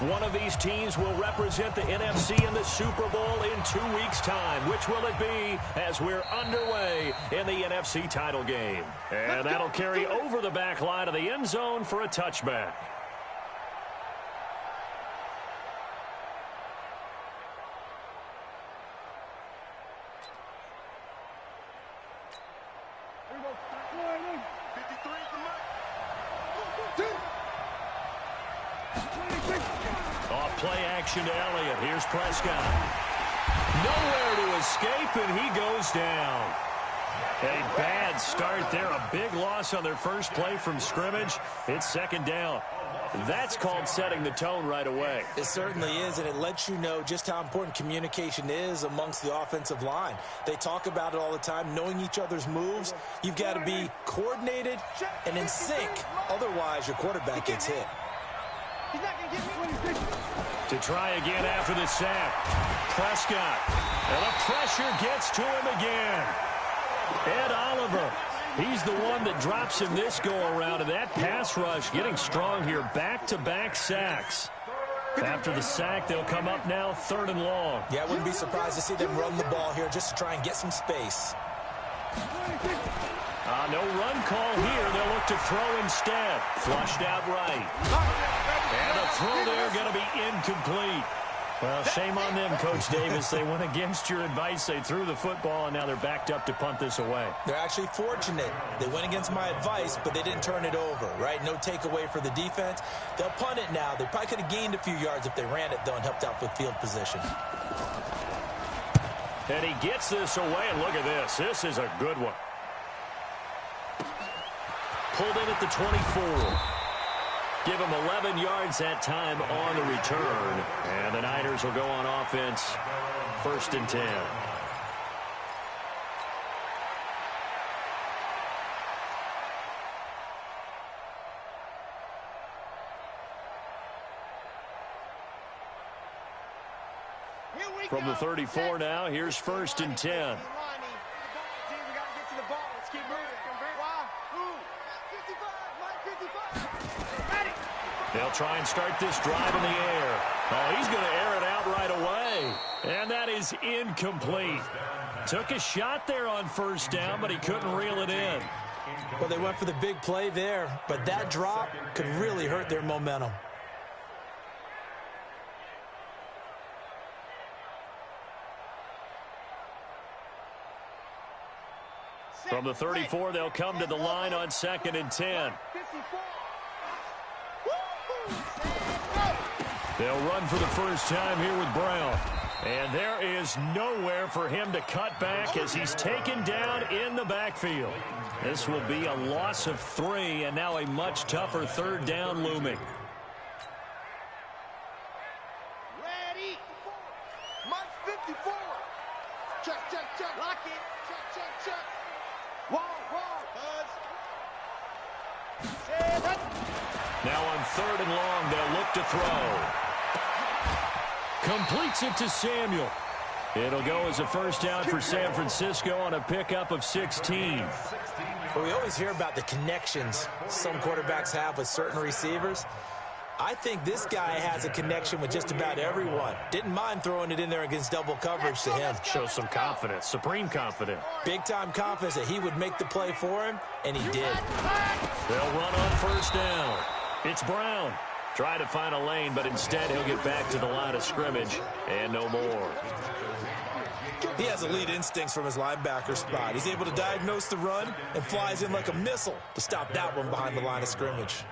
One of these teams will represent the NFC in the Super Bowl in 2 weeks' time. Which will it be as we're underway in the NFC title game? And that'll carry over the back line of the end zone for a touchback. Off play action to Elliott. Here's Prescott. Nowhere to escape, and he goes down. A bad start there. A big loss on their first play from scrimmage. It's second down. That's called setting the tone right away. It certainly is, and it lets you know just how important communication is amongst the offensive line. They talk about it all the time, knowing each other's moves. You've got to be coordinated and in sync. Otherwise, your quarterback gets hit. To try again after the sack. Prescott. And the pressure gets to him again. Ed Oliver. He's the one that drops him this go-around, and that pass rush getting strong here. Back-to-back sacks. After the sack, they'll come up now 3rd and long. Yeah, I wouldn't be surprised to see them run the ball here just to try and get some space. No run call here. They'll look to throw instead. Flushed out right. And the throw there going to be incomplete. Well, shame on them, Coach Davis. They went against your advice. They threw the football, and now they're backed up to punt this away. They're actually fortunate. They went against my advice, but they didn't turn it over, right? No takeaway for the defense. They'll punt it now. They probably could have gained a few yards if they ran it, though, and helped out with field position. And he gets this away, and look at this. This is a good one. Pulled in at the 24. Give him 11 yards that time on the return. And the Niners will go on offense. 1st and 10. From the 34 now, here's 1st and 10. They'll try and start this drive in the air. Oh, he's going to air it out right away. And that is incomplete. Took a shot there on 1st down, but he couldn't reel it in. Well, they went for the big play there, but that drop could really hurt their momentum. From the 34, they'll come to the line on 2nd and 10. They'll run for the first time here with Brown. And there is nowhere for him to cut back as he's taken down in the backfield. This will be a loss of 3, and now a much tougher 3rd down looming. Ready. Mark 54. Check, check, check. Lock it. Check, check, check. Wall, buzz. Now on 3rd and long, they'll look to throw. Completes it to Samuel. It'll go as a first down for San Francisco on a pickup of 16. Well, we always hear about the connections some quarterbacks have with certain receivers. I think this guy has a connection with just about everyone. Didn't mind throwing it in there against double coverage to him. Shows some confidence, supreme confidence. Big-time confidence that he would make the play for him, and he did. They'll run on 1st down. It's Brown. Try to find a lane, but instead he'll get back to the line of scrimmage and no more. He has elite instincts from his linebacker spot. He's able to diagnose the run and flies in like a missile to stop that one behind the line of scrimmage.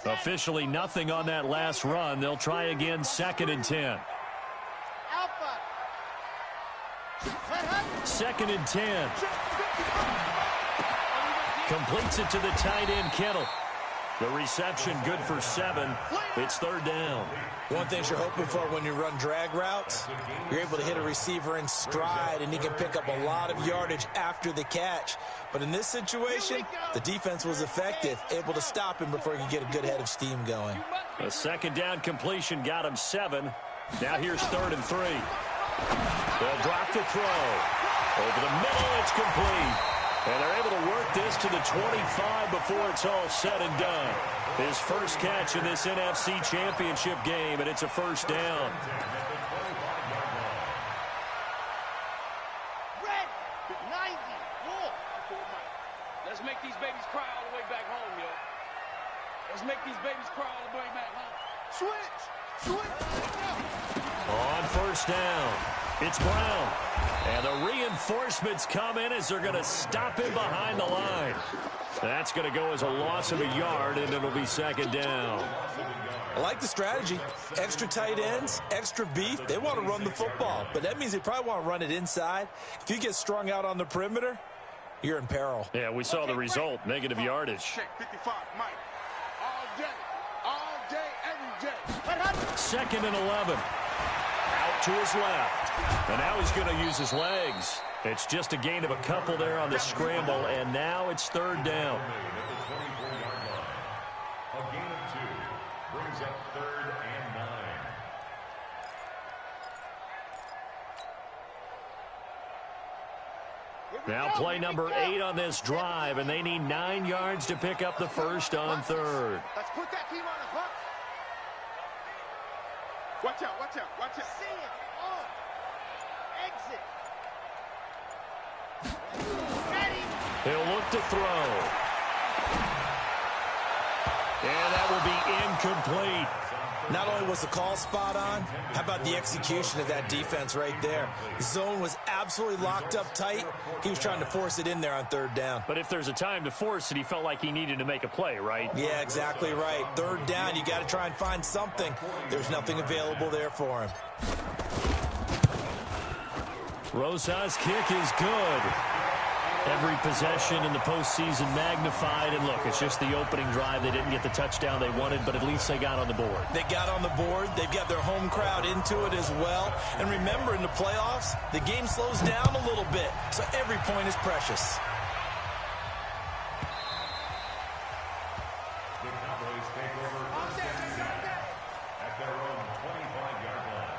Officially nothing on that last run. They'll try again 2nd and 10. 2nd and 10. Completes it to the tight end, Kittle. The reception good for 7. It's 3rd down. One thing you're hoping for when you run drag routes, you're able to hit a receiver in stride, and he can pick up a lot of yardage after the catch. But in this situation, the defense was effective, able to stop him before he could get a good head of steam going. A 2nd down completion got him 7. Now here's 3rd and 3. They'll drop the throw. Over the middle, it's complete. And they're able to work this to the 25 before it's all said and done. His first catch in this NFC Championship game, and it's a first down. Red, 90, walk. Let's make these babies cry all the way back home, yo. Let's make these babies cry all the way back home. Switch. On first down, it's Brown. And the reinforcements come in as they're going to stop him behind the line. That's going to go as a loss of a yard, and it'll be second down. I like the strategy. Extra tight ends, extra beef. They want to run the football, but that means they probably want to run it inside. If you get strung out on the perimeter, you're in peril. Yeah, we saw the result, negative yardage. Check 55, Mike. All day, every day. Second and 11. Out to his left. And now he's going to use his legs. It's just a gain of a couple there on the scramble, and now it's third down. A gain of 2 brings up 3rd and 9. Now play number 8 on this drive, and they need 9 yards to pick up the first on third. Let's put that team on the hook. Watch out. See it. Oh. Exit. Ready. He'll look to throw. And that will be incomplete. Not only was the call spot on, how about the execution of that defense right there? The zone was absolutely locked up tight. He was trying to force it in there on third down. But if there's a time to force it, he felt like he needed to make a play, right? Yeah, exactly right. Third down, you got to try and find something. There's nothing available there for him. Rosa's kick is good. Every possession in the postseason magnified. And look, it's just the opening drive. They didn't get the touchdown they wanted, but at least they got on the board. They got on the board. They've got their home crowd into it as well. And remember, in the playoffs, the game slows down a little bit, so every point is precious. The Cowboys take over first and 10 at their own 25-yard line.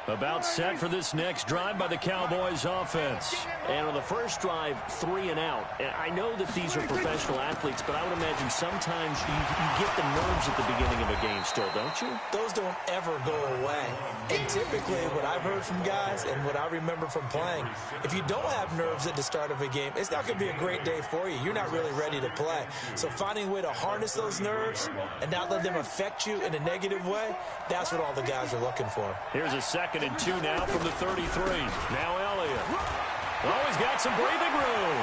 About set for this next drive by the Cowboys offense. And on the first drive, 3 and out. And I know that these are professional athletes, but I would imagine sometimes you get the nerves at the beginning of a game still, don't you? Those don't ever go away. And typically, what I've heard from guys and what I remember from playing, if you don't have nerves at the start of a game, it's not going to be a great day for you. You're not really ready to play. So finding a way to harness those nerves and not let them affect you in a negative way, that's what all the guys are looking for. Here's a second and 2 now from the 33. Now Elliott. Oh, he's got some breathing room.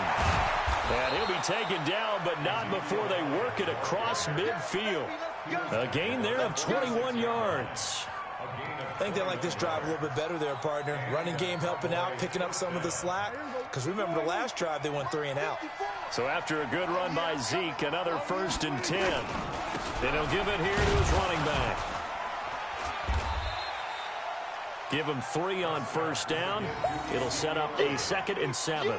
And he'll be taken down, but not before they work it across midfield. A gain there of 21 yards. I think they like this drive a little bit better there, partner. Running game helping out, picking up some of the slack. Because remember the last drive, they went 3 and out. So after a good run by Zeke, another first and 10. Then he'll give it here to his running back. Give him 3 on first down. It'll set up a 2nd and 7.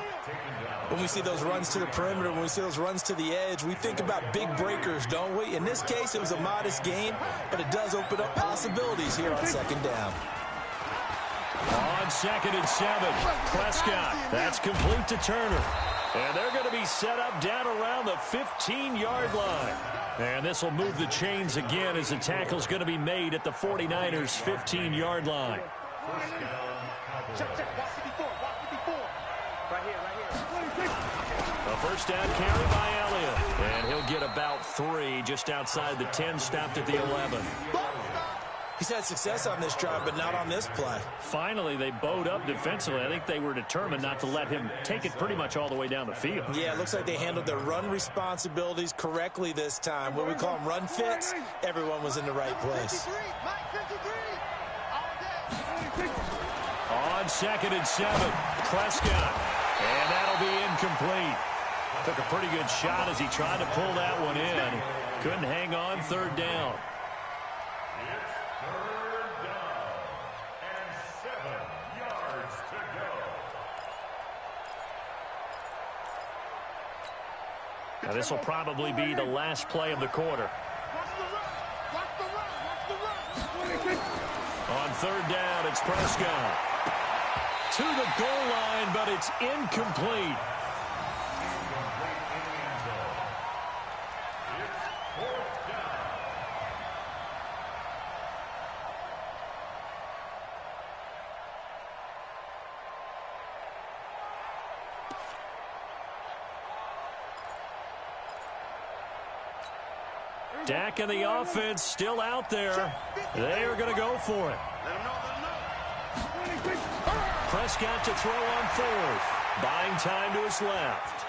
When we see those runs to the perimeter, when we see those runs to the edge, we think about big breakers, don't we? In this case, it was a modest gain, but it does open up possibilities here on 2nd down. On 2nd and 7, Prescott. That's complete to Turner. And they're going to be set up down around the 15-yard line. And this will move the chains again as the tackle's going to be made at the 49ers' 15-yard line. Check. Watch 54. Right here. A first down carry by Elliott. And he'll get about 3 just outside the 10, stopped at the 11. He's had success on this drive, but not on this play. Finally, they bowed up defensively. I think they were determined not to let him take it pretty much all the way down the field. Yeah, it looks like they handled their run responsibilities correctly this time. What we call them run fits, everyone was in the right place. On 2nd and 7, Prescott. And that'll be incomplete. Took a pretty good shot as he tried to pull that one in. Couldn't hang on, 3rd down. Now this will probably be the last play of the quarter. On 3rd down, it's Prescott. to the goal line, but it's incomplete. Dak and the offense still out there. They are going to go for it. Prescott to throw on fourth. Buying time to his left.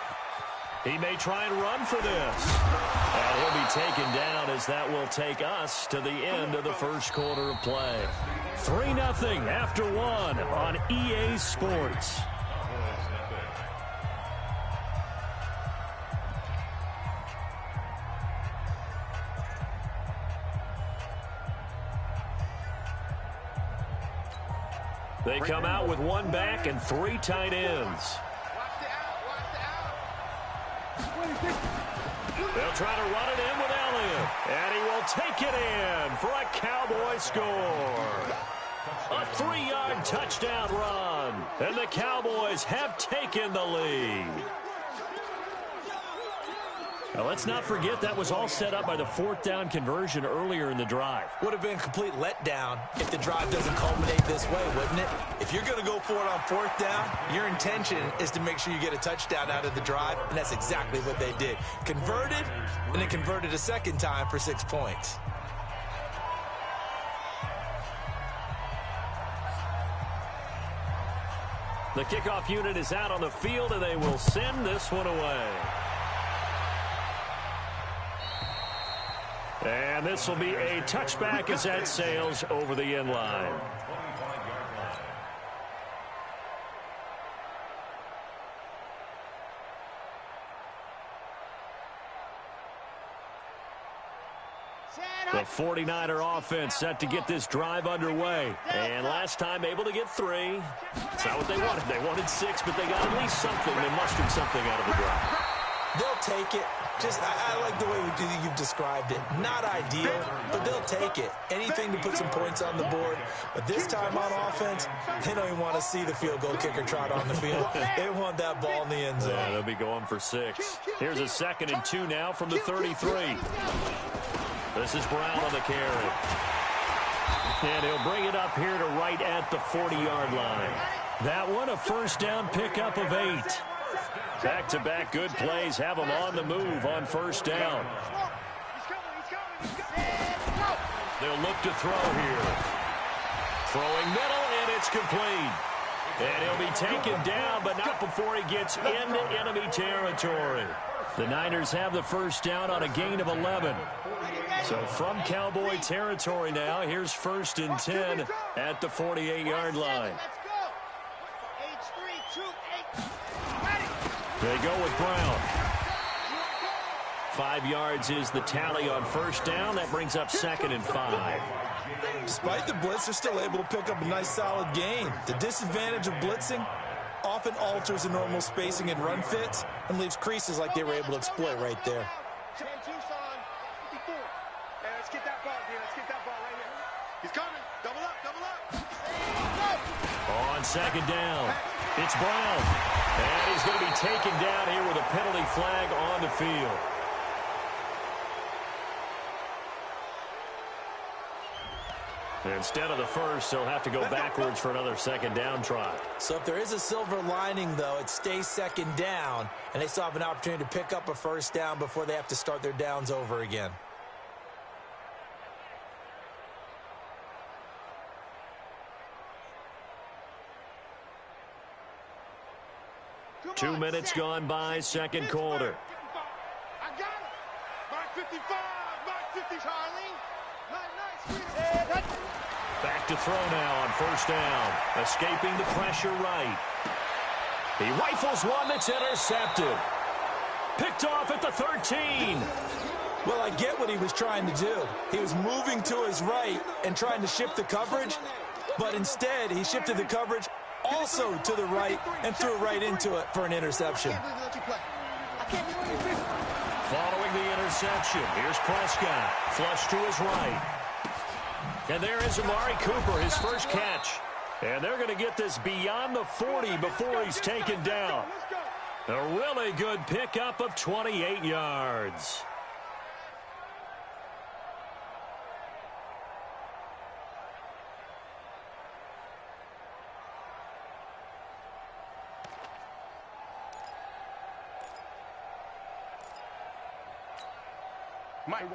He may try and run for this. And he'll be taken down as that will take us to the end of the first quarter of play. 3-0 after one on EA Sports. They come out with one back and 3 tight ends. They'll try to run it in with Elliott. And he will take it in for a Cowboy score. A 3-yard touchdown run. And the Cowboys have taken the lead. Now, let's not forget that was all set up by the 4th down conversion earlier in the drive. Would have been a complete letdown if the drive doesn't culminate this way, wouldn't it? If you're going to go for it on 4th down, your intention is to make sure you get a touchdown out of the drive, and that's exactly what they did. Converted, and then converted a second time for 6 points. The kickoff unit is out on the field, and they will send this one away. And this will be a touchback as that sails over the end line. The 49er offense set to get this drive underway. And last time able to get 3. That's not what they wanted. They wanted 6, but they got at least something. They mustered something out of the drive. They'll take it. I like the way you've described it. Not ideal, but they'll take it. Anything to put some points on the board. But this time on offense, they don't even want to see the field goal kicker trot on the field. They want that ball in the end zone. Yeah, they'll be going for 6. Here's a 2nd and 2 now from the 33. This is Brown on the carry. And he'll bring it up here to right at the 40-yard line. That one, a first down pickup of 8. Back-to-back good plays have them on the move on first down. They'll look to throw here. Throwing middle, and it's complete. And he'll be taken down, but not before he gets into enemy territory. The Niners have the first down on a gain of 11. So from Cowboy territory now, here's 1st and 10 at the 48-yard line. They go with Brown. 5 yards is the tally on first down. That brings up 2nd and 5. Despite the blitz, they're still able to pick up a nice solid gain. The disadvantage of blitzing often alters the normal spacing and run fits and leaves creases like they were able to exploit right there. Let's get that ball, dude. Let's get that ball right here. He's coming. Double up, double up. On 2nd down, it's Brown. And he's going to be taken down here with a penalty flag on the field. Instead of the first, he'll have to go backwards for another 2nd down try. So if there is a silver lining, though, it stays 2nd down, and they still have an opportunity to pick up a first down before they have to start their downs over again. Two minutes gone by, second quarter. I got it. Mark 55. Mark 50, Charlie. Back to throw now on first down. Escaping the pressure right. He rifles one that's intercepted. Picked off at the 13. Well, I get what he was trying to do. He was moving to his right and trying to shift the coverage, but instead he shifted the coverage also to the right and threw right into it for an interception. Following the interception, here's Prescott. Flush to his right. And there is Amari Cooper, his first catch. And they're going to get this beyond the 40 before he's taken down. A really good pickup of 28 yards.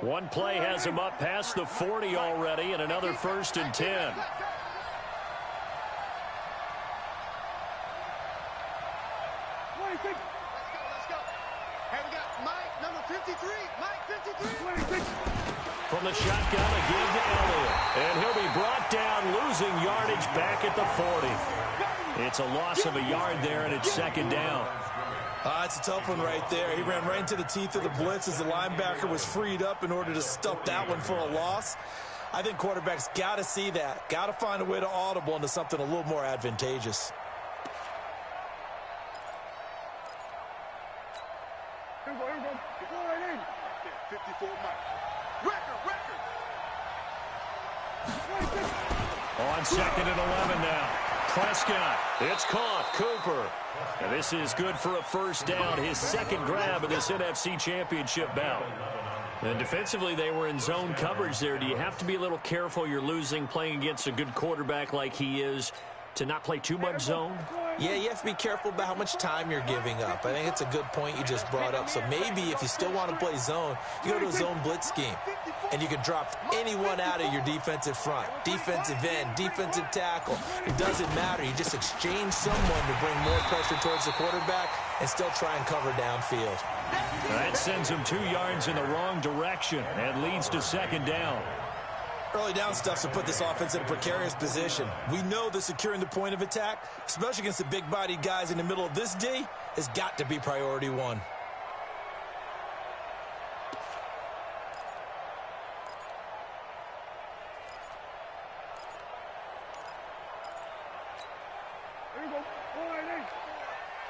One play has him up past the 40 already, and another 1st and 10. Let's go. Hey, we got Mike, number 53. Mike, 53. From the shotgun, a give to Elliott. And he'll be brought down, losing yardage back at the 40. It's a loss of a yard there, and it's 2nd down. It's a tough one right there. He ran right into the teeth of the blitz as the linebacker was freed up in order to stuff that one for a loss. I think quarterbacks got to see that. Got to find a way to audible into something a little more advantageous. Here we go. Go right in. 54 Mike. Record. On 2nd and 11 now. Prescott. It's caught. Cooper. And this is good for a 1st down. His 2nd grab of this NFC Championship bout. And defensively, they were in zone coverage there. Do you have to be a little careful? You're losing playing against a good quarterback like he is to not play too much zone? Yeah, you have to be careful about how much time you're giving up. I think it's a good point you just brought up. So maybe if you still want to play zone, you go to a zone blitz scheme. And you can drop anyone out of your defensive front. Defensive end, defensive tackle. It doesn't matter. You just exchange someone to bring more pressure towards the quarterback and still try and cover downfield. That sends him 2 yards in the wrong direction and leads to 2nd down. Early down stuff to put this offense in a precarious position. We know that securing the point of attack, especially against the big-bodied guys in the middle of this D, has got to be priority 1.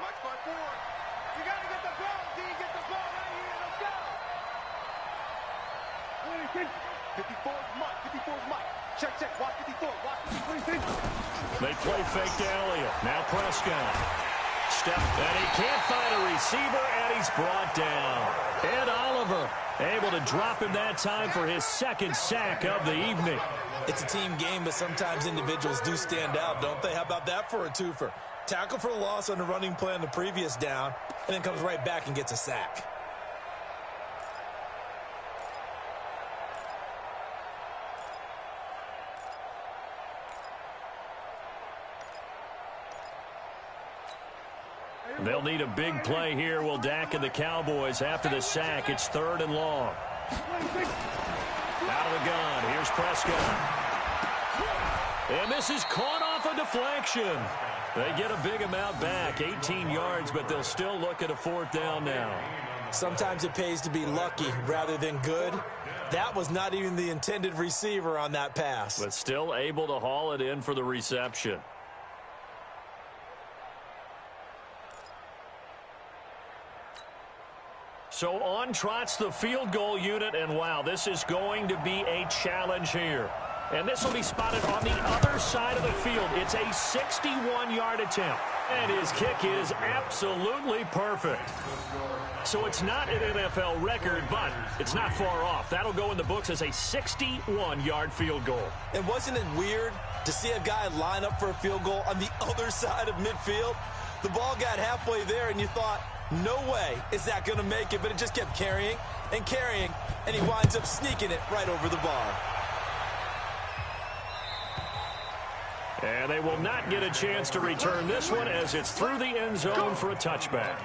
Mike's going forward. You got to get the ball, D. Get the ball right here. Let's go. 54 Mike. 54 Mike. Check. Watch 54. Watch 54. They play fake to Elliott. Now Prescott. Step, and he can't find a receiver, and he's brought down. Ed Oliver able to drop him that time for his 2nd sack of the evening. It's a team game, but sometimes individuals do stand out, don't they? How about that for a twofer? Tackle for a loss on the running play on the previous down, and then comes right back and gets a sack. They'll need a big play here, will Dak and the Cowboys. After the sack, it's 3rd and long. Out of the gun, here's Prescott. And this is caught off a deflection. They get a big amount back, 18 yards, but they'll still look at a 4th down now. Sometimes it pays to be lucky rather than good. That was not even the intended receiver on that pass. But still able to haul it in for the reception. So on trots the field goal unit, and wow, this is going to be a challenge here. And this will be spotted on the other side of the field. It's a 61-yard attempt. And his kick is absolutely perfect. So it's not an NFL record, but it's not far off. That'll go in the books as a 61-yard field goal. And wasn't it weird to see a guy line up for a field goal on the other side of midfield? The ball got halfway there, and you thought, no way is that going to make it, but it just kept carrying, and he winds up sneaking it right over the bar. And they will not get a chance to return this one as it's through the end zone for a touchback.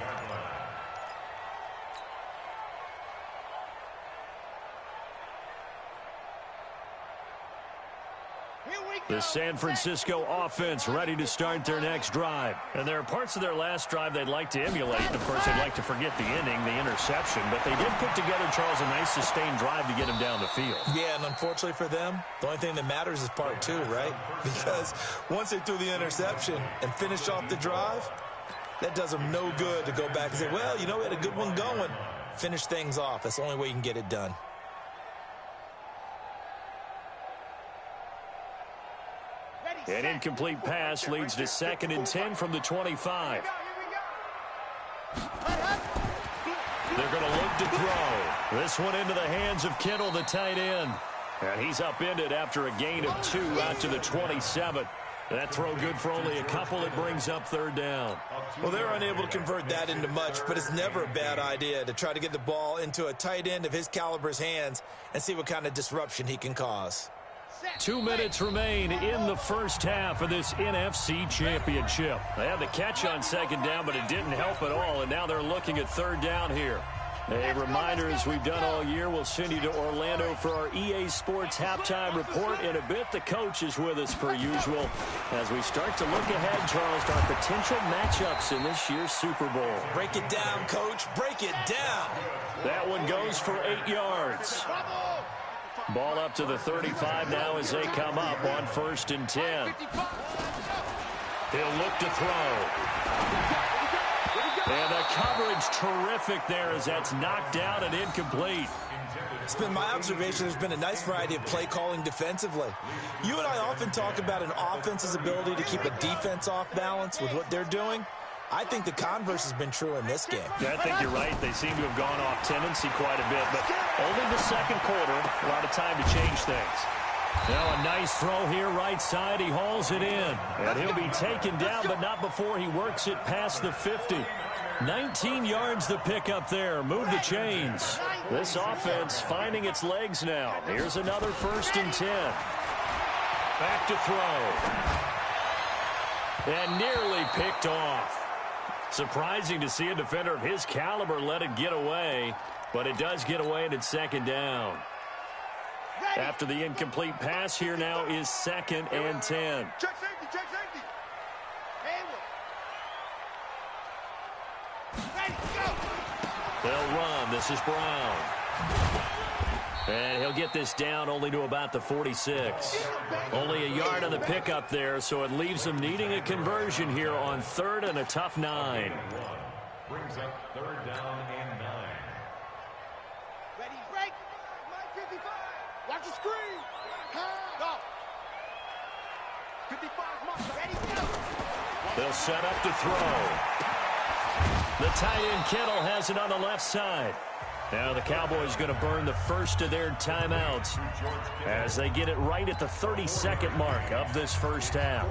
The San Francisco offense ready to start their next drive. And there are parts of their last drive they'd like to emulate. And, of course, they'd like to forget the inning, the interception. But they did put together, Charles, a nice sustained drive to get him down the field. Yeah, and unfortunately for them, the only thing that matters is part 2, right? Because once they threw the interception and finished off the drive, that does them no good to go back and say, well, you know, we had a good one going. Finish things off. That's the only way you can get it done. Ready, An incomplete pass leads to 2nd and 10 from the 25. They're going to look to throw. This one into the hands of Kittle, the tight end. And he's upended after a gain of 2 out to the 27. That throw good for only a couple. It brings up 3rd down. Well, they're unable to convert that into much, but it's never a bad idea to try to get the ball into a tight end of his caliber's hands and see what kind of disruption he can cause. 2 minutes remain in the first half of this NFC Championship. They had the catch on 2nd down, but it didn't help at all, and now they're looking at 3rd down here. A reminder, as we've done all year, we'll send you to Orlando for our EA Sports halftime report. In a bit, the coach is with us per usual as we start to look ahead, Charles, to our potential matchups in this year's Super Bowl. Break it down, Coach. Break it down. That one goes for 8 yards. Ball up to the 35 now as they come up on 1st and 10. He'll look to throw. And the coverage terrific there as that's knocked down and incomplete. It's been my observation there's been a nice variety of play calling defensively. You and I often talk about an offense's ability to keep a defense off balance with what they're doing. I think the converse has been true in this game. Yeah, I think you're right. They seem to have gone off tendency quite a bit, but only the 2nd quarter, a lot of time to change things. Now a nice throw here right side. He hauls it in, and he'll be taken down, but not before he works it past the 50. 19 yards the pickup there. Move the chains. This offense finding its legs now. Here's another 1st and 10. Back to throw. And nearly picked off. Surprising to see a defender of his caliber let it get away, but it does get away and it's 2nd down. After the incomplete pass, here now is 2nd and 10. Check safety, check safety. Ready, go. They'll run. This is Brown. And he'll get this down only to about the 46. Only a yard on the pickup there, so it leaves them needing a conversion here on 3rd and a tough 9. Brings up 3rd down and 9. Ready, break. 55. Watch the screen. Go. 55 mark. Ready, go. They'll set up to throw. The tight end Kittle has it on the left side. Now the Cowboys going to burn the first of their timeouts as they get it right at the 32nd mark of this first half.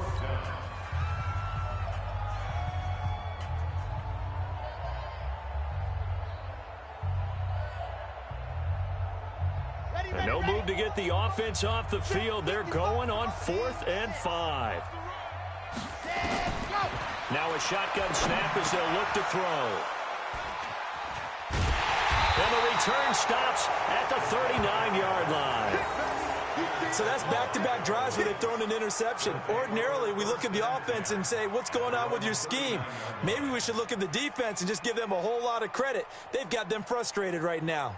And no move to get the offense off the field. They're going on 4th and 5. Now a shotgun snap as they'll look to throw. And the return stops at the 39-yard line. So that's back-to-back drives where they've thrown an interception. Ordinarily, we look at the offense and say, what's going on with your scheme? Maybe we should look at the defense and just give them a whole lot of credit. They've got them frustrated right now.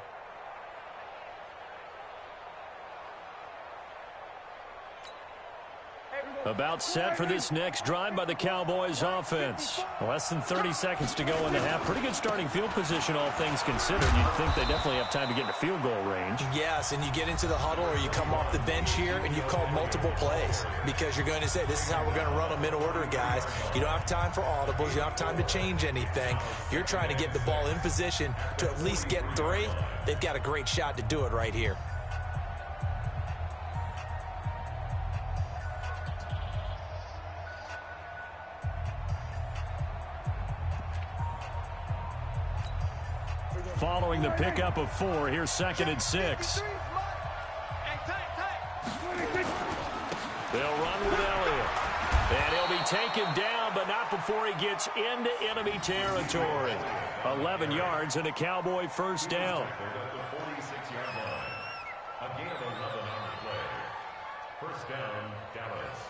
About set for this next drive by the Cowboys offense. Less than 30 seconds to go in the half. Pretty good starting field position, all things considered. You'd think they definitely have time to get into field goal range. Yes, and you get into the huddle or you come off the bench here and you've called multiple plays because you're going to say, this is how we're going to run them in order, guys. You don't have time for audibles. You don't have time to change anything. You're trying to get the ball in position to at least get 3. They've got a great shot to do it right here. Following the pickup of 4, here's 2nd and 6. They'll run with Elliott. And he'll be taken down, but not before he gets into enemy territory. 11 yards and a Cowboy first down. They're at the 46-yard line. A gain of 11 on the play. First down, Dallas.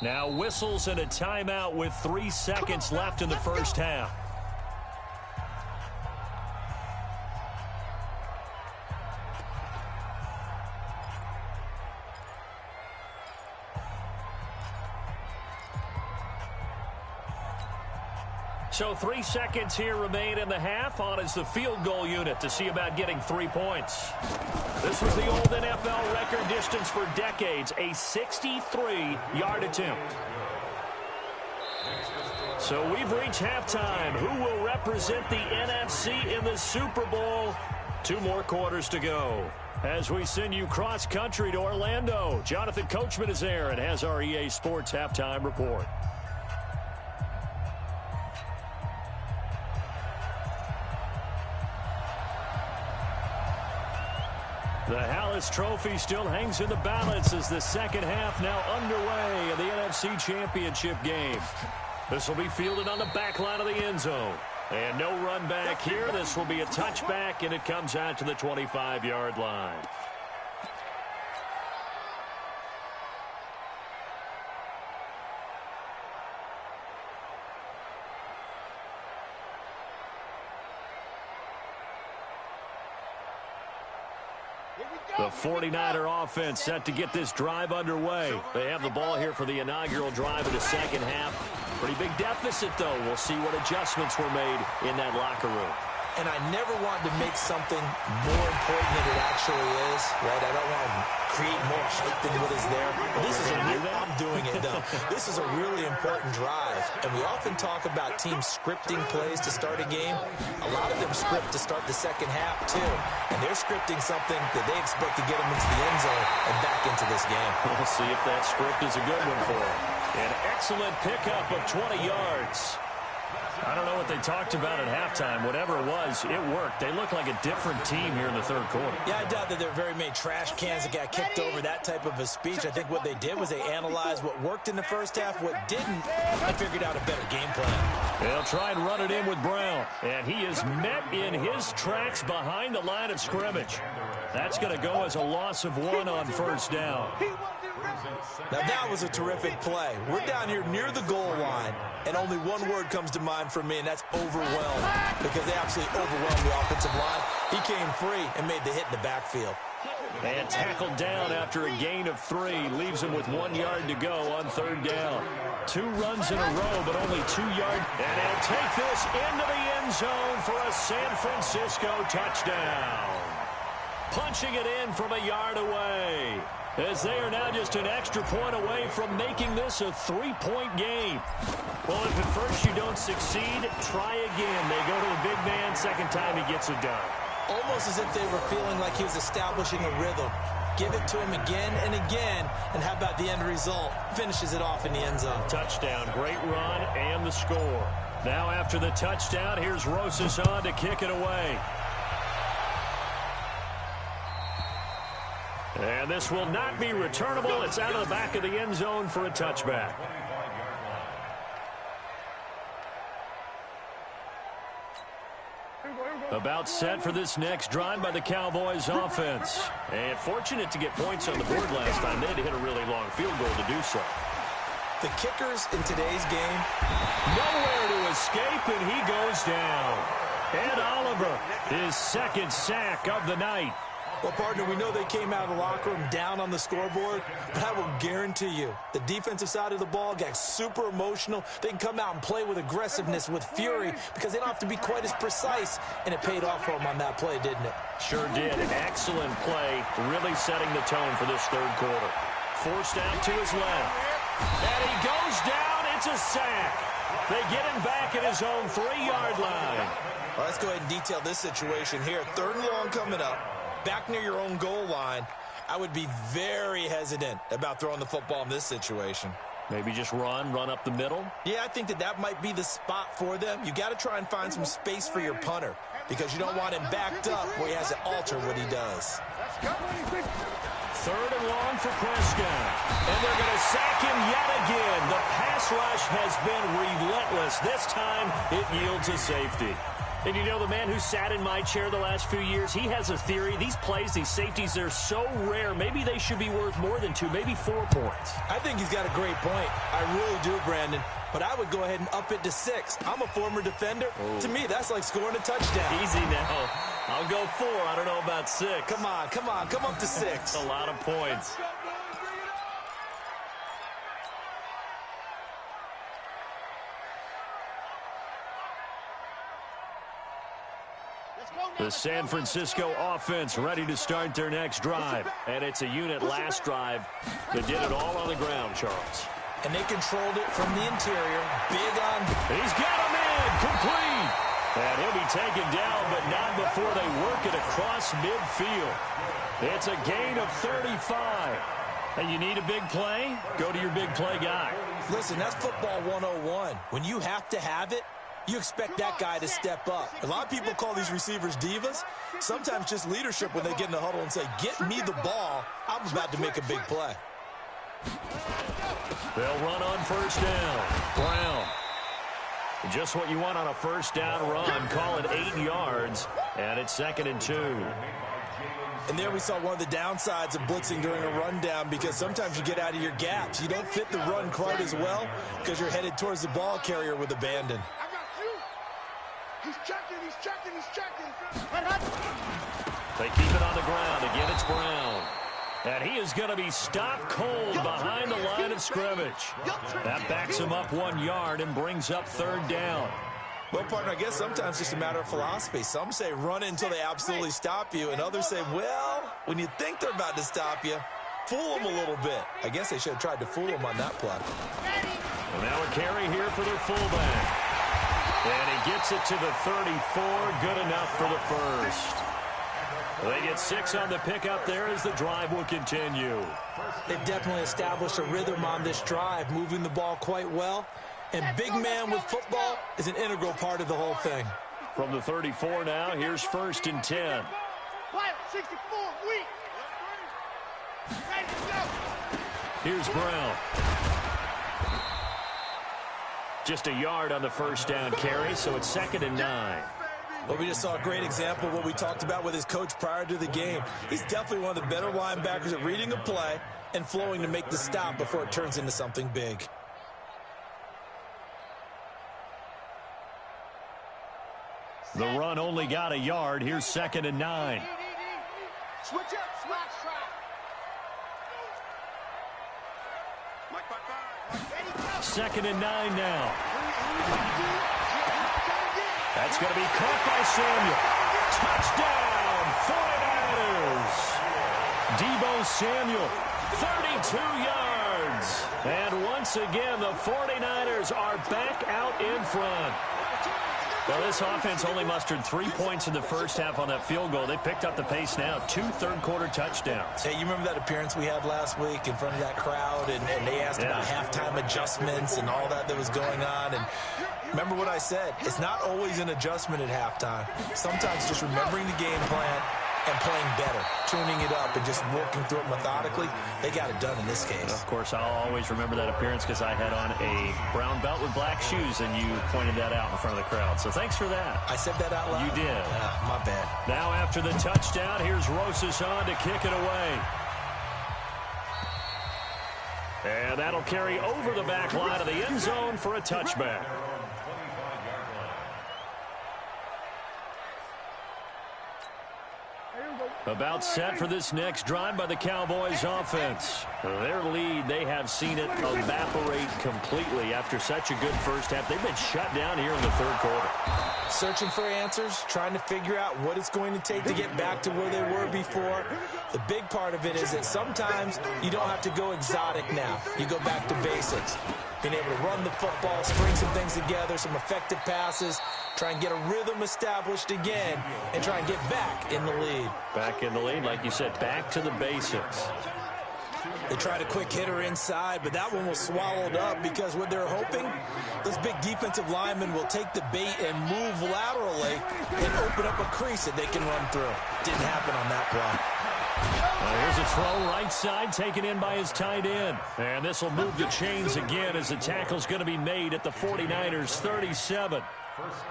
Now whistles and a timeout with 3 seconds left in the first half. So 3 seconds here remain in the half. On is the field goal unit to see about getting 3 points. This was the old NFL record distance for decades, a 63-yard attempt. So we've reached halftime. Who will represent the NFC in the Super Bowl? 2 more quarters to go. As we send you cross-country to Orlando, Jonathan Coachman is there and has our EA Sports halftime report. The Hallis Trophy still hangs in the balance as the second half now underway in the NFC Championship game. This will be fielded on the back line of the end zone. And no run back here. This will be a touchback, and it comes out to the 25-yard line. The 49er offense set to get this drive underway. They have the ball here for the inaugural drive of the second half. Pretty big deficit, though. We'll see what adjustments were made in that locker room. And I never want to make something more important than it actually is, right? I don't want to create more hype than what is there. But this is I'm doing it, though. This is a really important drive. And we often talk about teams scripting plays to start a game. A lot of them script to start the second half, too. And they're scripting something that they expect to get them into the end zone and back into this game. We'll see if that script is a good one for them. An excellent pickup of 20 yards. I don't know what they talked about at halftime. Whatever it was, it worked. They look like a different team here in the third quarter. Yeah, I doubt that there are very many trash cans that got kicked over, that type of a speech. I think what they did was they analyzed what worked in the first half, what didn't, and figured out a better game plan. They'll try and run it in with Brown. And he is met in his tracks behind the line of scrimmage. That's going to go as a loss of 1 on first down. Now, that was a terrific play. We're down here near the goal line, and only one word comes to mind for me, and that's overwhelmed, because they absolutely overwhelmed the offensive line. He came free and made the hit in the backfield. And tackled down after a gain of 3. Leaves him with 1 yard to go on third down. 2 runs in a row, but only 2 yards. And they'll take this into the end zone for a San Francisco touchdown. Punching it in from a yard away, as they are now just an extra point away from making this a 3-point game. Well, if at first you don't succeed, try again. They go to the big man. Second time he gets it done. Almost as if they were feeling like he was establishing a rhythm. Give it to him again and again, and how about the end result? Finishes it off in the end zone. Touchdown, great run, and the score. Now after the touchdown, here's Rosas on to kick it away. And this will not be returnable. It's out of the back of the end zone for a touchback. About set for this next drive by the Cowboys offense. And fortunate to get points on the board last time. They had to hit a really long field goal to do so. The kickers in today's game, nowhere to escape, and he goes down. Ed Oliver, his second sack of the night. Well, partner, we know they came out of the locker room down on the scoreboard, but I will guarantee you the defensive side of the ball got super emotional. They can come out and play with aggressiveness, with fury, because they don't have to be quite as precise, and it paid off for them on that play, didn't it? Sure did. An excellent play, really setting the tone for this third quarter. Forced out to his left. And he goes down. It's a sack. They get him back at his own 3-yard line. Well, let's go ahead and detail this situation here. 3rd and long coming up. Back near your own goal line, I would be very hesitant about throwing the football in this situation. Maybe just run up the middle? Yeah, I think that might be the spot for them. You got to try and find some space for your punter, because you don't want him backed up where he has to alter what he does. 3rd and long for Prescott. And they're going to sack him yet again. The pass rush has been relentless. This time, it yields a safety. And you know, the man who sat in my chair the last few years, he has a theory. These plays, these safeties, they're so rare. Maybe they should be worth more than 2, maybe 4 points. I think he's got a great point. I really do, Brandon. But I would go ahead and up it to 6. I'm a former defender. Oh. To me, that's like scoring a touchdown. Easy now. I'll go 4. I don't know about 6. Come on. Come up to 6. That's a lot of points. The San Francisco offense ready to start their next drive. And it's a unit last drive that did it all on the ground, Charles. And they controlled it from the interior. Big on. He's got him in. Complete. And he'll be taken down, but not before they work it across midfield. It's a gain of 35. And you need a big play? Go to your big play guy. Listen, that's football 101. When you have to have it, you expect that guy to step up. A lot of people call these receivers divas. Sometimes just leadership when they get in the huddle and say, get me the ball. I'm about to make a big play. They'll run on first down. Brown. Just what you want on a first down run. Call it 8 yards. And it's 2nd and 2. And there we saw one of the downsides of blitzing during a rundown, because sometimes you get out of your gaps. You don't fit the run quite as well because you're headed towards the ball carrier with abandon. I got you. He's checking. They keep it on the ground. Again, it's Brown. And he is going to be stopped cold behind the line of scrimmage. That backs him up 1 yard and brings up 3rd down. Well, partner, I guess sometimes it's just a matter of philosophy. Some say run until they absolutely stop you, and others say, well, when you think they're about to stop you, fool them a little bit. I guess they should have tried to fool them on that play. And now a carry here for their fullback. And he gets it to the 34. Good enough for the first. They get 6 on the pickup there as the drive will continue. They've definitely established a rhythm on this drive, moving the ball quite well. And big man with football is an integral part of the whole thing. From the 34 now, here's 1st and 10. 64, weak. Ready to go. Here's Brown. Just a yard on the first down carry, so it's 2nd and 9. Well, we just saw a great example of what we talked about with his coach prior to the game. He's definitely one of the better linebackers at reading a play and flowing to make the stop before it turns into something big. The run only got a yard. Here's 2nd and 9. Switch up, slash trap. 2nd and 9 now. That's going to be caught by Samuel. Touchdown, 49ers. Debo Samuel, 32 yards. And once again, the 49ers are back out in front. Well, this offense only mustered 3 points in the first half on that field goal. They picked up the pace now. 2 third-quarter touchdowns. Hey, you remember that appearance we had last week in front of that crowd, and they asked about halftime adjustments and all that was going on. And remember what I said. It's not always an adjustment at halftime. Sometimes just remembering the game plan and playing better, tuning it up and just working through it methodically. They got it done in this case. Of course, I'll always remember that appearance because I had on a brown belt with black shoes, and you pointed that out in front of the crowd. So thanks for that. I said that out loud? You did. My bad. Now after the touchdown, here's Rosas on to kick it away. And that'll carry over the back line of the end zone for a touchback. About set for this next drive by the Cowboys offense. Their lead, they have seen it evaporate completely after such a good first half. They've been shut down here in the third quarter. Searching for answers, trying to figure out what it's going to take to get back to where they were before. The big part of it is that sometimes you don't have to go exotic now. You go back to basics. Being able to run the football, string some things together, some effective passes, try and get a rhythm established again, and try and get back in the lead. Back in the lead, like you said, back to the basics. They tried a quick hitter inside, but that one was swallowed up because what they're hoping, those big defensive linemen will take the bait and move laterally and open up a crease that they can run through. Didn't happen on that play. Here's a throw right side taken in by his tight end. And this will move the chains again as the tackle's going to be made at the 49ers 37.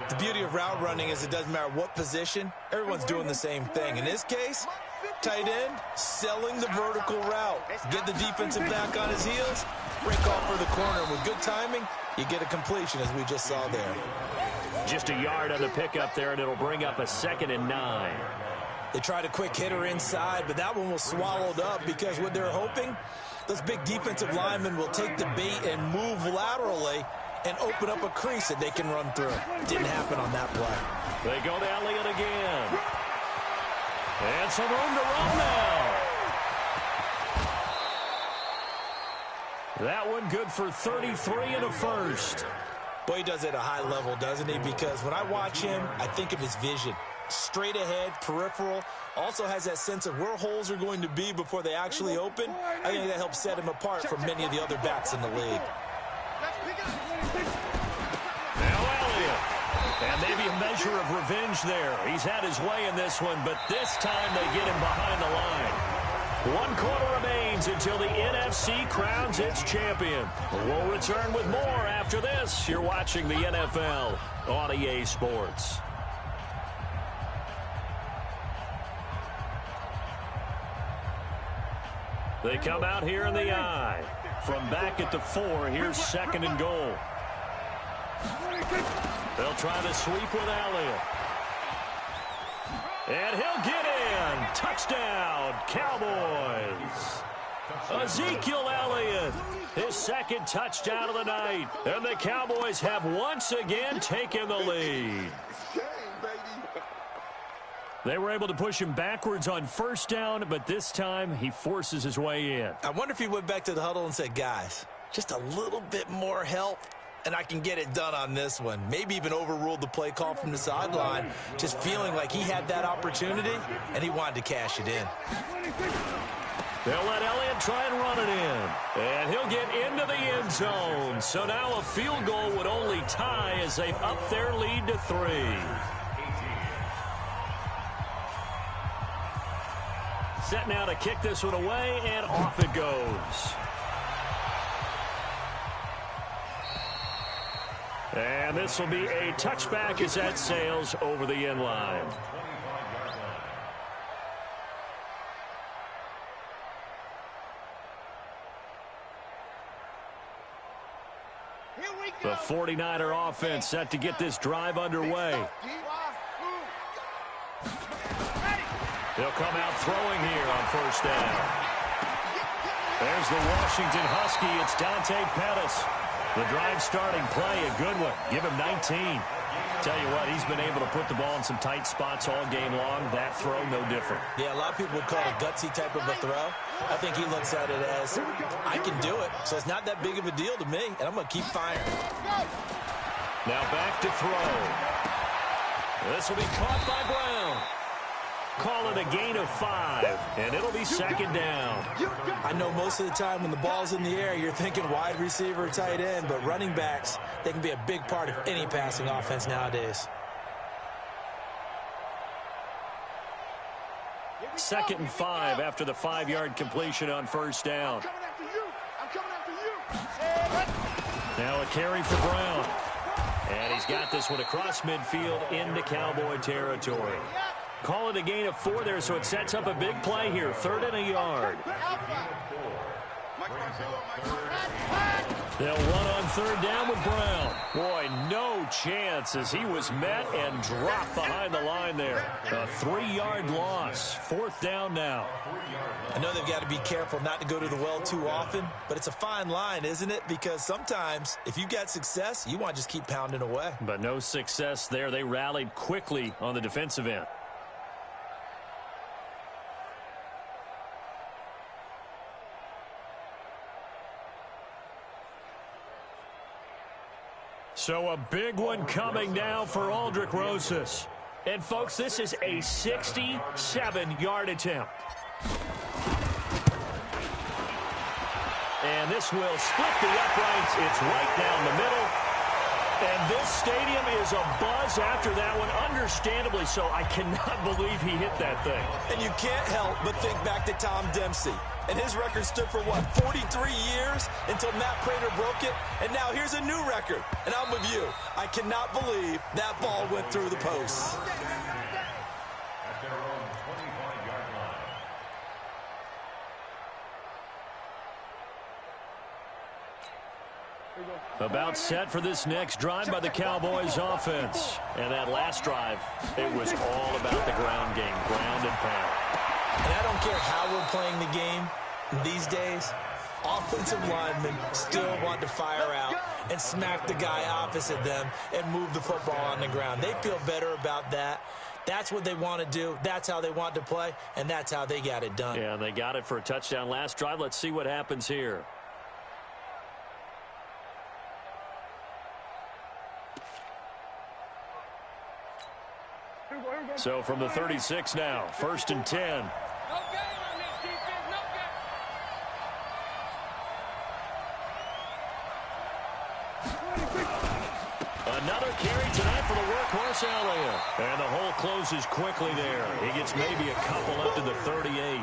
The beauty of route running is it doesn't matter what position, everyone's doing the same thing. In this case, tight end selling the vertical route. Get the defensive back on his heels, break off for the corner. With good timing, you get a completion as we just saw there. Just a yard on the pickup there, and it'll bring up a 2nd and 9. They tried a quick hitter inside, but that one was swallowed up because what they're hoping, those big defensive linemen will take the bait and move laterally and open up a crease that they can run through. Didn't happen on that play. They go to Elliott again. And some room to run now. That one good for 33 and a first. Boy, he does it at a high level, doesn't he? Because when I watch him, I think of his vision. Straight ahead, peripheral. Also has that sense of where holes are going to be before they actually open. I think that helps set him apart from many of the other backs in the league. Now Elliott. And maybe a measure of revenge there. He's had his way in this one, but this time they get him behind the line. 1 quarter remains until the NFC crowns its champion. We'll return with more after this. You're watching the NFL on EA Sports. They come out here in the I. From back at the 4, here's 2nd and goal. They'll try the sweep with Elliott. And he'll get in. Touchdown, Cowboys. Ezekiel Elliott, his 2nd touchdown of the night. And the Cowboys have once again taken the lead. They were able to push him backwards on 1st down, but this time he forces his way in. I wonder if he went back to the huddle and said, guys, just a little bit more help, and I can get it done on this one. Maybe even overruled the play call from the sideline, just feeling like he had that opportunity, and he wanted to cash it in. They'll let Elliott try and run it in. And he'll get into the end zone. So now a field goal would only tie as they've upped their lead to 3. Set now to kick this one away, and off it goes. And this will be a touchback as that sails over the end line. The 49er offense set to get this drive underway. They'll come out throwing here on 1st down. There's the Washington Husky. It's Dante Pettis. The drive starting play, a good one. Give him 19. Tell you what, he's been able to put the ball in some tight spots all game long. That throw, no different. Yeah, a lot of people would call it a gutsy type of a throw. I think he looks at it as, I can do it, so it's not that big of a deal to me, and I'm going to keep firing. Now back to throw. This will be caught by Brown. Call it a gain of 5, and it'll be 2nd down. I know most of the time when the ball's in the air, you're thinking wide receiver, tight end, but running backs, they can be a big part of any passing offense nowadays. 2nd and 5 after the 5-yard completion on 1st down. Now a carry for Brown. And he's got this one across midfield into Cowboy territory. Call it a gain of 4 there, so it sets up a big play here. 3rd and a yard. They'll run on 3rd down with Brown. Boy, no chance as he was met and dropped behind the line there. A 3-yard loss. 4th down now. I know they've got to be careful not to go to the well too often, but it's a fine line, isn't it? Because sometimes if you got success, you want to just keep pounding away. But no success there. They rallied quickly on the defensive end. So a big one coming now for Aldrick Rosas. And, folks, this is a 67-yard attempt. And this will split the uprights. It's right down the middle. And this stadium is abuzz after that one, understandably so. I cannot believe he hit that thing. And you can't help but think back to Tom Dempsey. And his record stood for, what, 43 years until Matt Prater broke it? And now here's a new record. And I'm with you. I cannot believe that ball went through the posts. At their own 25-yard line. About set for this next drive by the Cowboys offense. And that last drive, it was all about the ground game, ground and pound. And I don't care how we're playing the game these days, offensive linemen still want to fire out and smack the guy opposite them and move the football on the ground. They feel better about that. That's what they want to do. That's how they want to play, and that's how they got it done. Yeah, they got it for a touchdown last drive. Let's see what happens here. So from the 36 now, 1st and 10. No game on this defense, no game. Another carry tonight for the workhorse Elliott. And the hole closes quickly there. He gets maybe a couple up to the 38.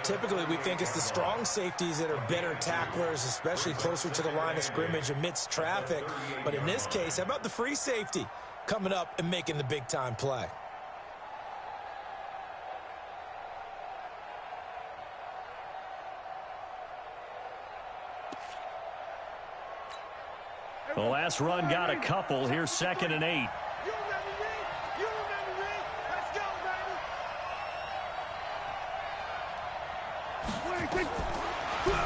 Typically, we think it's the strong safeties that are better tacklers, especially closer to the line of scrimmage amidst traffic. But in this case, how about the free safety coming up and making the big-time play? The last run got a couple. Here's 2nd and 8. You ready, Reed? You ready, Reed? Let's go, baby.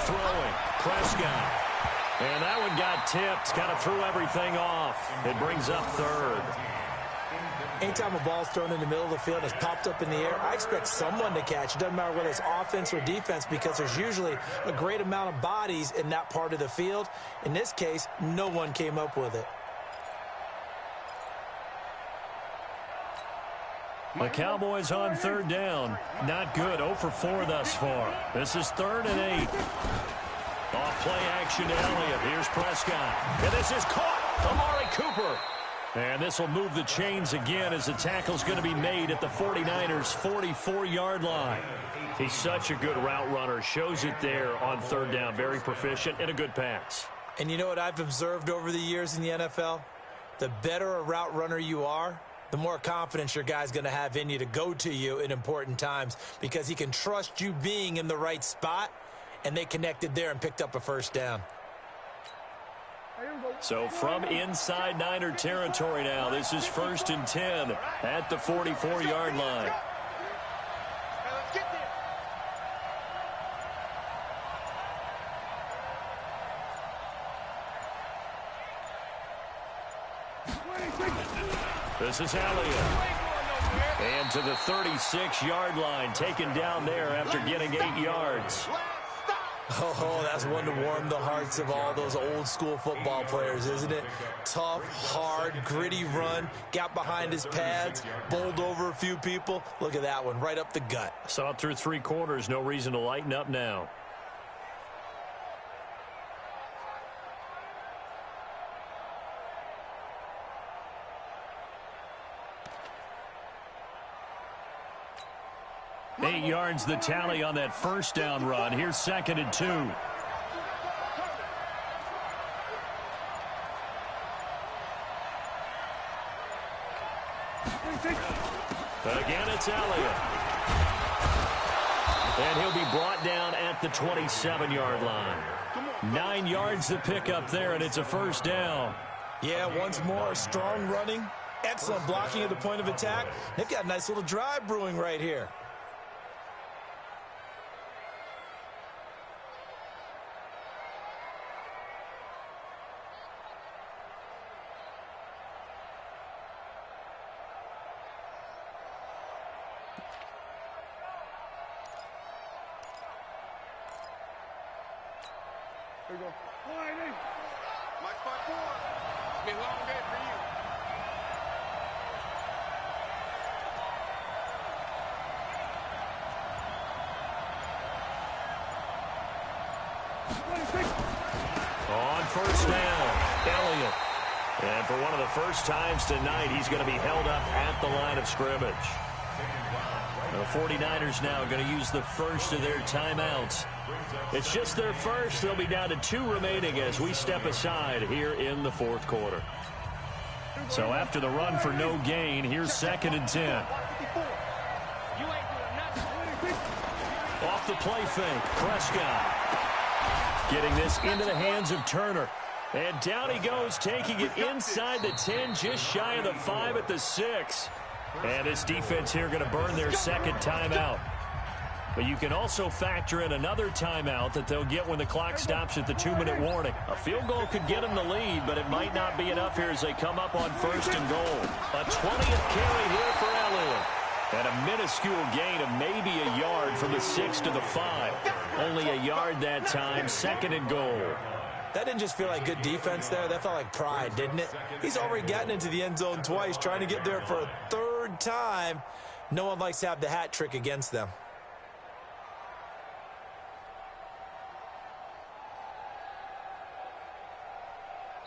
Throwing. Prescott. And that one got tipped. Kind of threw everything off. It brings up 3rd. Anytime a ball's thrown in the middle of the field and it's popped up in the air, I expect someone to catch. It doesn't matter whether it's offense or defense because there's usually a great amount of bodies in that part of the field. In this case, no one came up with it. The Cowboys on 3rd down. Not good. 0 for 4 thus far. This is 3rd and 8. Off play action to Elliott. Here's Prescott. And this is caught. Amari Cooper. And this will move the chains again as the tackle's going to be made at the 49ers' 44-yard line. He's such a good route runner. Shows it there on 3rd down. Very proficient and a good pass. And you know what I've observed over the years in the NFL? The better a route runner you are, the more confidence your guy's going to have in you to go to you in important times because he can trust you being in the right spot, and they connected there and picked up a 1st down. So from inside Niner territory now, this is 1st and 10 at the 44-yard line. Hey, let's get there. This is Elliott. And to the 36-yard line, taken down there after getting 8 yards. Oh, that's one to warm the hearts of all those old school football players, isn't it? Tough, hard, gritty run, got behind his pads, bowled over a few people. Look at that one, right up the gut. Saw it through 3 quarters, no reason to lighten up now. Eight yards the tally on that 1st down run. Here's 2nd and 2. Again, it's Elliott. And he'll be brought down at the 27-yard line. 9 yards to pick up there, and it's a 1st down. Yeah, once more, strong running, excellent blocking at the point of attack. They've got a nice little drive brewing right here. Here we go. Mike 5-4. Be a long day for you. On 1st down, Elliott. And for one of the first times tonight, he's going to be held up at the line of scrimmage. The 49ers now going to use the first of their timeouts. It's just their first. They'll be down to 2 remaining as we step aside here in the 4th quarter. So after the run for no gain, here's 2nd and 10. You ain't doing nothing. Off the play fake, Prescott. Getting this into the hands of Turner. And down he goes, taking it inside the 10, just shy of the 5 at the 6. And this defense here going to burn their 2nd timeout. But you can also factor in another timeout that they'll get when the clock stops at the 2-minute warning. A field goal could get them the lead, but it might not be enough here as they come up on 1st and goal. A 20th carry here for Elliott. And a minuscule gain of maybe a yard from the 6 to the 5. Only a yard that time, 2nd and goal. That didn't just feel like good defense there. That felt like pride, didn't it? He's already gotten into the end zone twice, trying to get there for a 3rd time. No one likes to have the hat trick against them.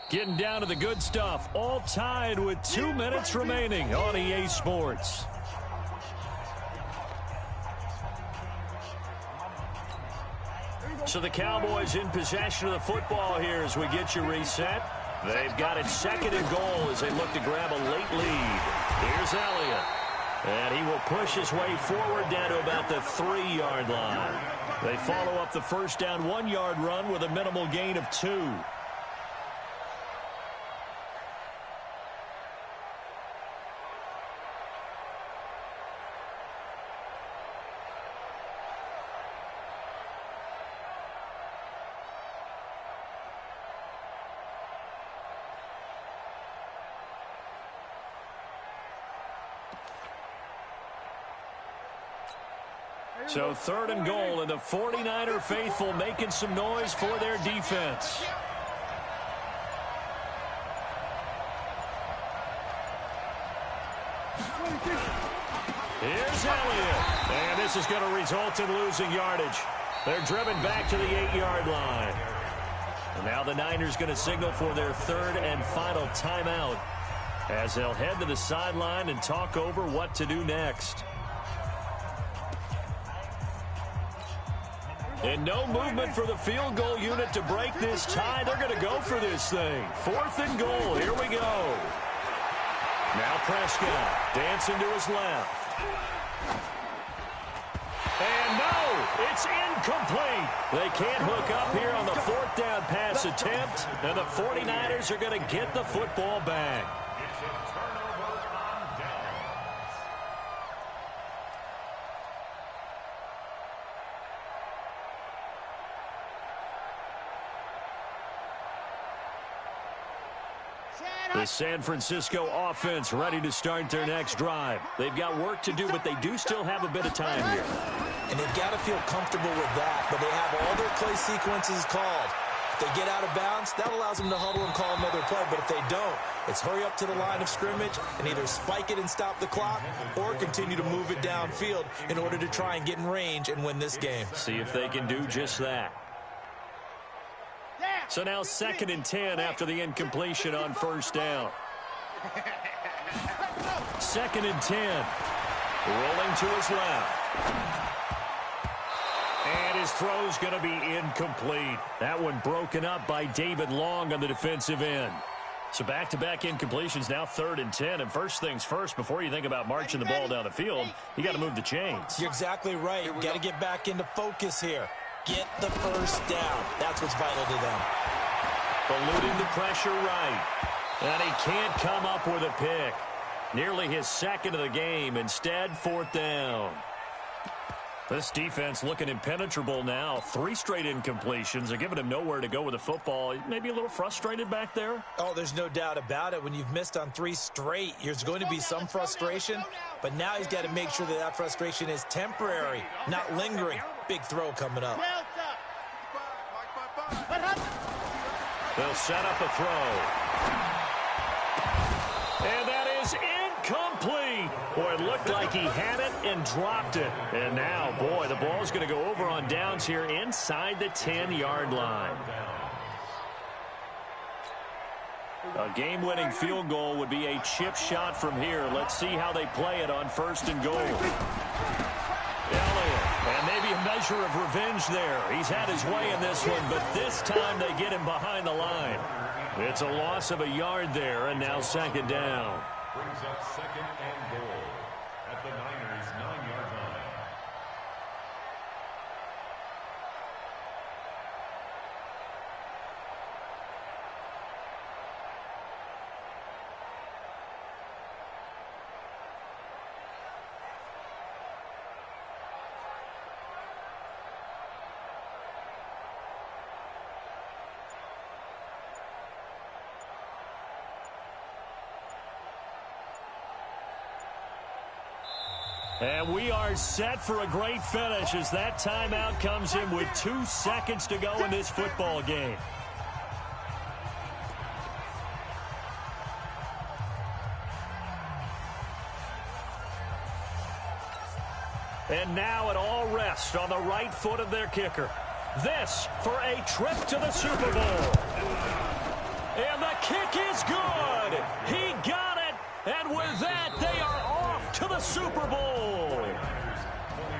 Getting down to the good stuff. All tied with 2 minutes remaining on EA Sports. So the Cowboys in possession of the football here as we get you reset. They've got it 2nd and goal as they look to grab a late lead. Here's Elliott. And he will push his way forward down to about the 3-yard line. They follow up the first down 1-yard run with a minimal gain of 2. So 3rd and goal, and the 49er faithful making some noise for their defense. Here's Elliott. And this is going to result in losing yardage. They're driven back to the 8-yard line. And now the Niners going to signal for their 3rd and final timeout as they'll head to the sideline and talk over what to do next. And no movement for the field goal unit to break this tie. They're going to go for this thing. 4th and goal. Here we go. Now Prescott dancing to his left. And no, it's incomplete. They can't hook up here on the 4th down pass attempt. And the 49ers are going to get the football back. It's a turnover on downs. The San Francisco offense ready to start their next drive. They've got work to do, but they do still have a bit of time here. And they've got to feel comfortable with that, but they have all their play sequences called. If they get out of bounds, that allows them to huddle and call another play, but if they don't, it's hurry up to the line of scrimmage and either spike it and stop the clock or continue to move it downfield in order to try and get in range and win this game. See if they can do just that. So now 2nd and 10 after the incompletion on 1st down. 2nd and 10. Rolling to his left. And his throw's going to be incomplete. That one broken up by David Long on the defensive end. So back-to-back incompletions, now 3rd and 10. And first things first, before you think about marching the ball down the field, you got to move the chains. You're exactly right. You got to get back into focus here. Get the 1st down. That's what's vital to them. Eluding the pressure right. And he can't come up with a pick. Nearly his 2nd of the game. Instead, 4th down. This defense looking impenetrable now. 3 straight incompletions. They're giving him nowhere to go with the football. Maybe a little frustrated back there? Oh, there's no doubt about it. When you've missed on 3 straight, there's going to be some frustration. But now he's got to make sure that that frustration is temporary, not lingering. Big throw coming up. They'll set up a throw. And that is incomplete. Boy, it looked like he had it and dropped it. And now, boy, the ball's going to go over on downs here inside the 10-yard line. A game-winning field goal would be a chip shot from here. Let's see how they play it on 1st and goal. Elliott, and maybe a measure of revenge there. He's had his way in this one, but this time they get him behind the line. It's a loss of a yard there, and now 2nd down. Brings up 2nd and goal at the Niners' 9-yard line. And we are set for a great finish as that timeout comes in with 2 seconds to go in this football game. And now it all rests on the right foot of their kicker. This for a trip to the Super Bowl. And the kick is good. He got it. And with that, they are off to the Super Bowl.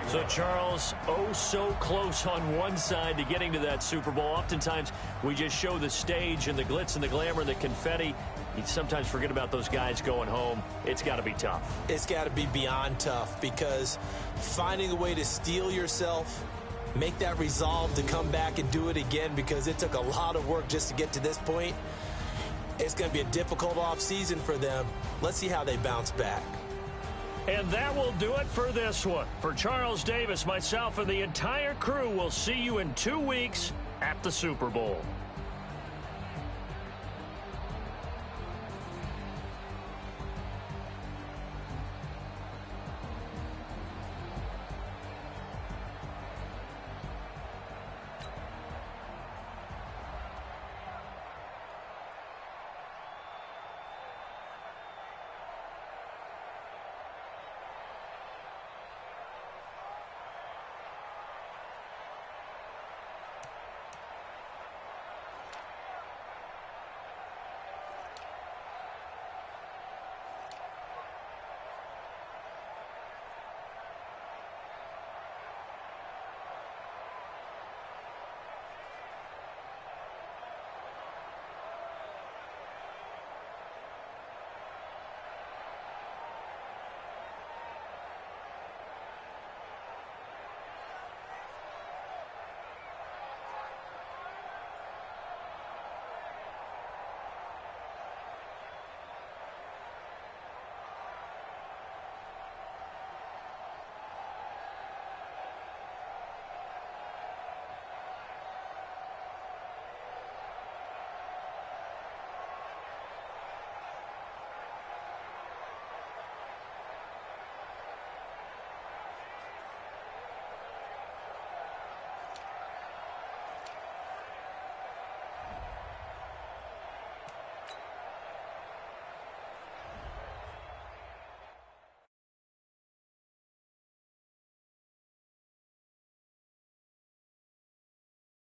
So, Charles, oh so close on one side to getting to that Super Bowl. Oftentimes, we just show the stage and the glitz and the glamour and the confetti. You sometimes forget about those guys going home. It's got to be tough. It's got to be beyond tough because finding a way to steel yourself, make that resolve to come back and do it again because it took a lot of work just to get to this point. It's going to be a difficult offseason for them. Let's see how they bounce back. And that will do it for this one. For Charles Davis, myself, and the entire crew, we'll see you in 2 weeks at the Super Bowl.